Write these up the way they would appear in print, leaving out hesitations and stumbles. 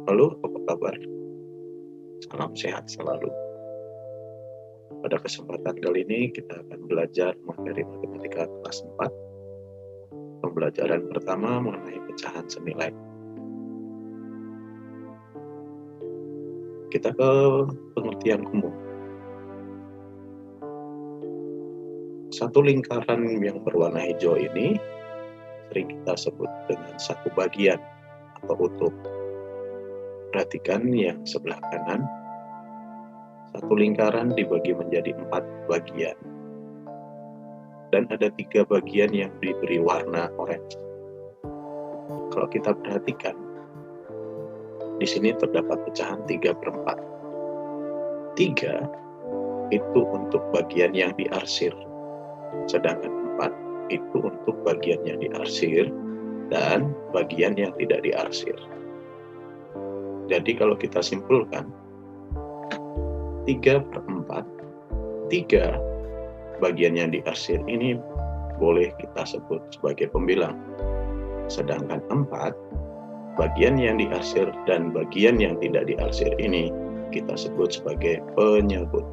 Halo, apa kabar? Salam sehat selalu. Pada kesempatan kali ini kita akan belajar materi matematika kelas 4. Pembelajaran pertama mengenai pecahan senilai. Kita ke pengertian umum. Satu lingkaran yang berwarna hijau ini sering kita sebut dengan satu bagian atau utuh. Perhatikan yang sebelah kanan. Satu lingkaran dibagi menjadi 4 bagian. Dan ada 3 bagian yang diberi warna oranye. Kalau kita perhatikan, di sini terdapat pecahan 3/4. 3 itu untuk bagian yang diarsir, sedangkan 4 itu untuk bagian yang diarsir dan bagian yang tidak diarsir. Jadi kalau kita simpulkan, 3/4, 3 bagian yang diarsir ini boleh kita sebut sebagai pembilang. Sedangkan 4, bagian yang diarsir dan bagian yang tidak diarsir ini kita sebut sebagai penyebut.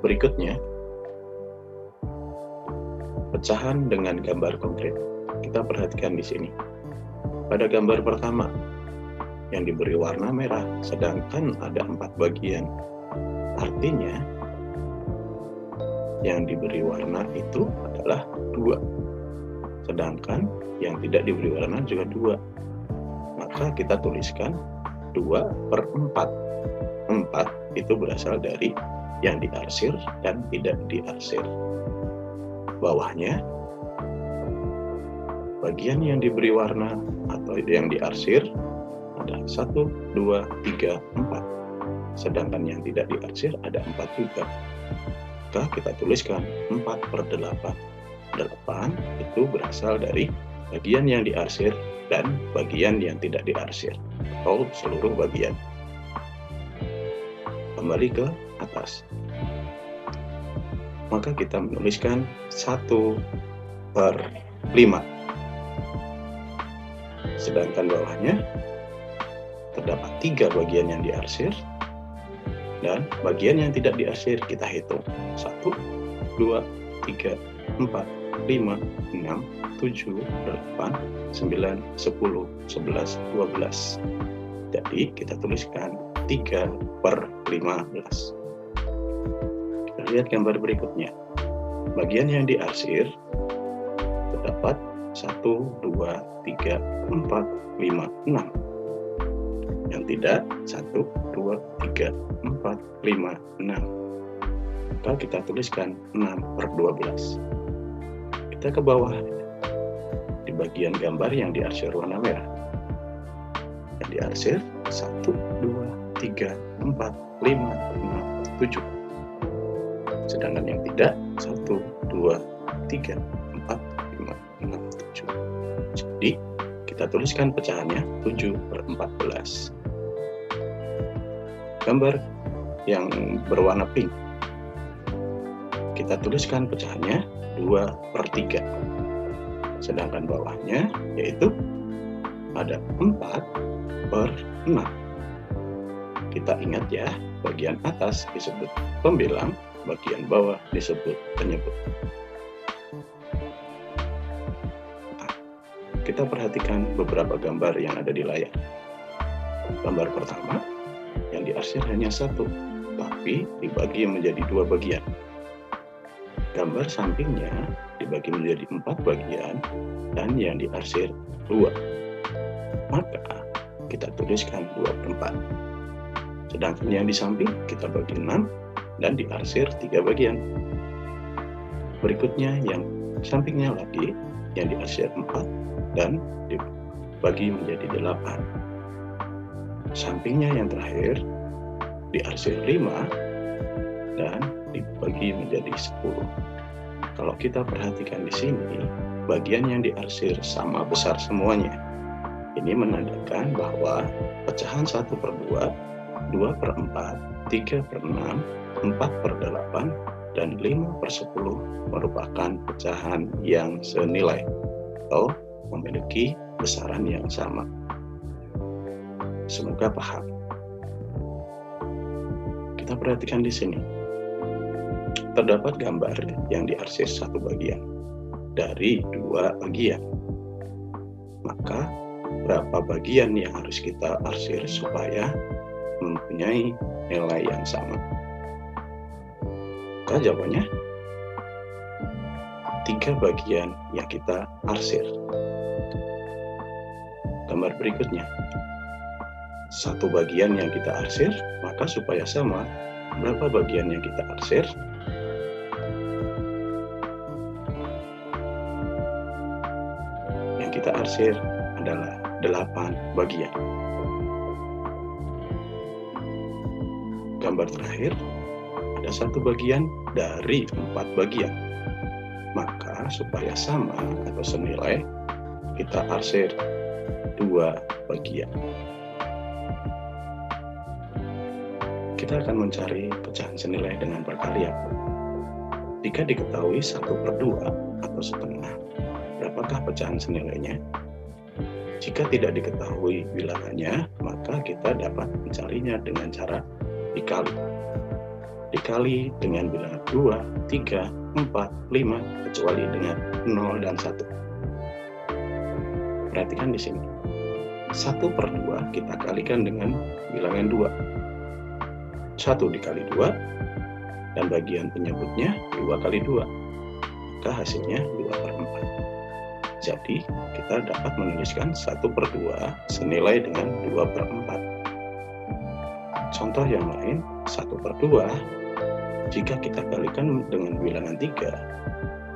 Berikutnya, pecahan dengan gambar konkret. Kita perhatikan di sini. Pada gambar pertama, yang diberi warna merah, sedangkan ada 4 bagian. Artinya, yang diberi warna itu adalah 2. Sedangkan yang tidak diberi warna juga 2. Maka kita tuliskan 2/4. 4 itu berasal dari yang diarsir dan tidak diarsir. Bawahnya, bagian yang diberi warna atau yang diarsir ada 1, 2, 3, 4. Sedangkan yang tidak diarsir ada 4 juga. Maka kita tuliskan 4/8. 8 itu berasal dari bagian yang diarsir dan bagian yang tidak diarsir, atau seluruh bagian. Kembali ke atas. Maka kita menuliskan 1/5. Sedangkan bawahnya terdapat 3 bagian yang diarsir dan bagian yang tidak diarsir kita hitung. 1, 2, 3, 4, 5, 6, 7, 8, 9, 10, 11, 12. Jadi kita tuliskan 3/15. Kita lihat gambar berikutnya. Bagian yang diarsir terdapat 1, 2, 3, 4, 5, 6. Yang tidak 1, 2, 3, 4, 5, 6. Maka kita tuliskan 6/12. Kita ke bawah di bagian gambar yang diarsir warna merah. Yang diarsir 1, 2, 3, 4, 5, 6, 7. Sedangkan yang tidak 1, 2, 3, 4, 5, 6, 7. Jadi kita tuliskan pecahannya 7/14. Gambar yang berwarna pink, kita tuliskan pecahannya 2/3. Sedangkan bawahnya yaitu ada 4/6. Kita ingat ya, bagian atas disebut pembilang, bagian bawah disebut penyebut. Nah, kita perhatikan beberapa gambar yang ada di layar. Gambar pertama, yang diarsir hanya 1, tapi dibagi menjadi 2 bagian. Gambar sampingnya dibagi menjadi 4 bagian dan yang diarsir 2. Maka kita tuliskan 2/4. Sedangkan yang di samping kita bagi 6 dan diarsir 3 bagian. Berikutnya yang sampingnya lagi yang diarsir 4 dan dibagi menjadi 8. Sampingnya yang terakhir diarsir 5 dan dibagi menjadi 10. Kalau kita perhatikan di sini, bagian yang diarsir sama besar semuanya. Ini menandakan bahwa pecahan 1/2, 2/4, 3/6, 4/8, dan 5/10 merupakan pecahan yang senilai atau memiliki besaran yang sama. Semoga paham. Kita perhatikan di sini. Terdapat gambar yang diarsir satu bagian dari dua bagian. Maka berapa bagian yang harus kita arsir supaya mempunyai nilai yang sama? Maka jawabannya 3 bagian yang kita arsir. Gambar berikutnya. 1 bagian yang kita arsir, maka supaya sama, berapa bagian yang kita arsir? Yang kita arsir adalah 8 bagian. Gambar terakhir, ada 1 bagian dari 4 bagian. Maka supaya sama atau senilai, kita arsir 2 bagian. Kita akan mencari pecahan senilai dengan perkalian. Jika diketahui 1/2 atau setengah, berapakah pecahan senilainya? Jika tidak diketahui bilangannya, maka kita dapat mencarinya dengan cara dikali. Dikali dengan bilangan 2, 3, 4, 5, kecuali dengan 0 dan 1. Perhatikan di sini. 1/2 kita kalikan dengan bilangan 2. 1 dikali 2, dan bagian penyebutnya 2 kali 2. Maka hasilnya 2/4. Jadi, kita dapat menuliskan 1/2 senilai dengan 2/4. Contoh yang lain, 1/2 jika kita kalikan dengan bilangan 3,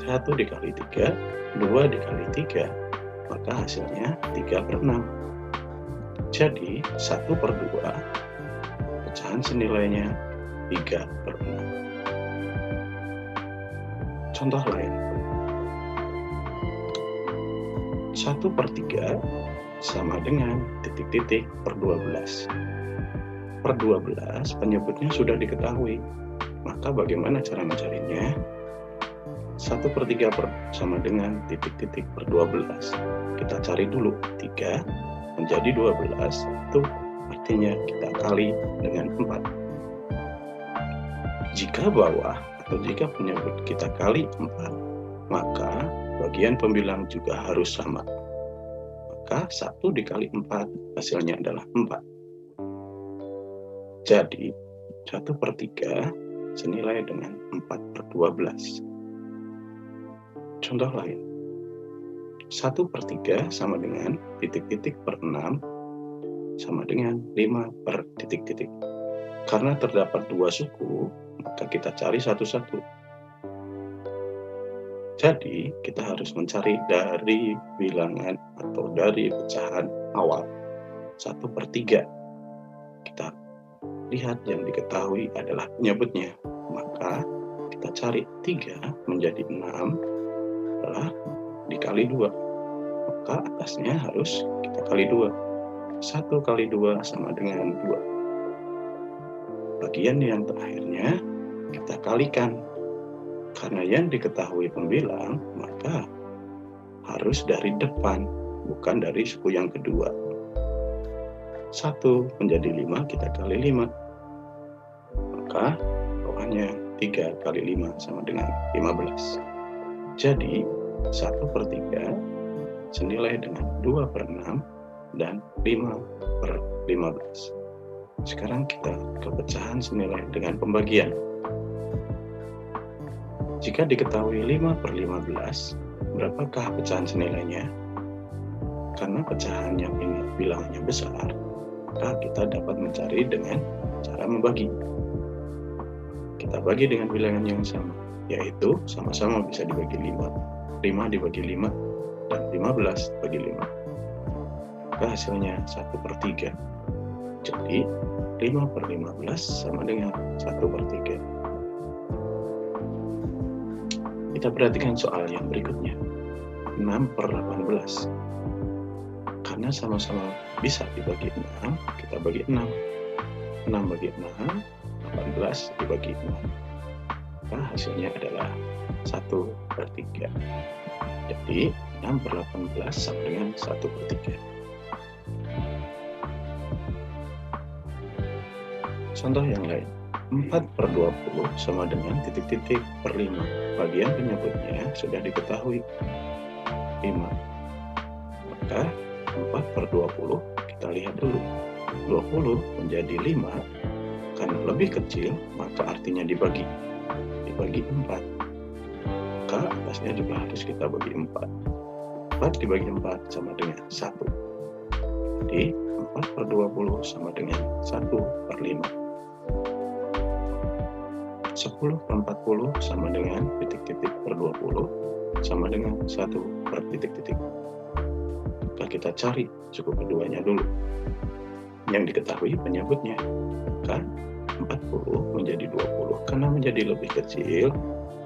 1 dikali 3, 2 dikali 3, maka hasilnya 3/6. Jadi 1/2 pecahan senilainya 3/6. Contoh lain, 1/3 sama dengan titik-titik per 12. Per 12 penyebutnya sudah diketahui, maka bagaimana cara mencarinya? 1/3 sama dengan titik-titik per 12. Kita cari dulu 3 menjadi 12, itu artinya kita kali dengan 4. Jika bawah atau jika penyebut kita kali 4, maka bagian pembilang juga harus sama. Maka 1 dikali 4 hasilnya adalah 4. Jadi 1/3 senilai dengan 4/12. Contoh lain, 1/3 sama dengan titik-titik per 6 sama dengan 5 per titik-titik. Karena terdapat 2 suku, maka kita cari satu-satu. Jadi, kita harus mencari dari bilangan atau dari pecahan awal 1/3. Kita lihat yang diketahui adalah penyebutnya. Maka kita cari 3 menjadi 6 adalah dikali 2. Maka atasnya harus kita kali 2. 1 kali 2 sama dengan 2. Bagian yang terakhirnya kita kalikan. Karena yang diketahui pembilang, maka harus dari depan, bukan dari suku yang kedua. 1 menjadi 5, kita kali 5. Maka bawahnya 3 kali 5 sama dengan 15. Jadi 1/3 senilai dengan 2/6 dan 5/15. Sekarang kita ke pecahan senilai dengan pembagian. Jika diketahui 5/15, berapakah pecahan senilainya? Karena pecahan yang ini bilangannya besar, maka kita dapat mencari dengan cara membagi. Kita bagi dengan bilangan yang sama, yaitu sama-sama bisa dibagi 5. 5 dibagi 5 dan 15 bagi 5. Maka hasilnya 1/3. Jadi 5/15 sama dengan 1/3. Kita perhatikan soal yang berikutnya. 6/18. Karena sama-sama bisa dibagi 6, kita bagi 6. 6 bagi 6, 18 dibagi 6. Maka hasilnya adalah 1/3. Jadi 6/18 sama dengan 1/3. Contoh yang lain, 4/20 sama dengan titik-titik per 5. Bagian penyebutnya sudah diketahui, 5. Maka 4/20 kita lihat dulu. 20 menjadi 5, karena lebih kecil, maka artinya dibagi 4. Maka atasnya juga harus kita bagi 4. 4 dibagi 4 sama dengan 1. Jadi 4/20 sama dengan 1/5. 10/40 sama dengan titik-titik per 20 sama dengan 1 per titik-titik. Maka kita cari suku keduanya dulu. Yang diketahui penyebutnya. Maka 40 menjadi 20 karena menjadi lebih kecil,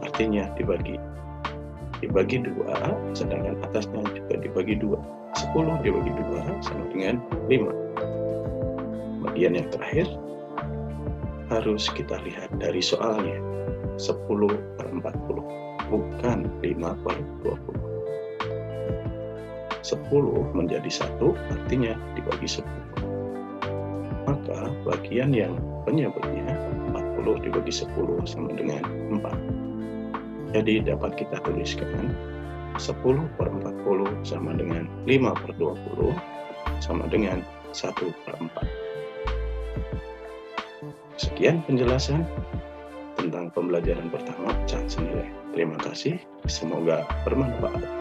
artinya dibagi 2, sedangkan atasnya juga dibagi 2. 10 dibagi 2 sama dengan 5. Bagian yang terakhir harus kita lihat dari soalnya, 10/40, bukan 5/20. 10 menjadi 1, artinya dibagi 10. Maka bagian yang penyebutnya 40 dibagi 10 sama dengan 4. Jadi dapat kita tuliskan 10/40 sama dengan 5/20 sama dengan 1/4. Sekian penjelasan tentang pembelajaran pertama pecahan senilai. Terima kasih, semoga bermanfaat.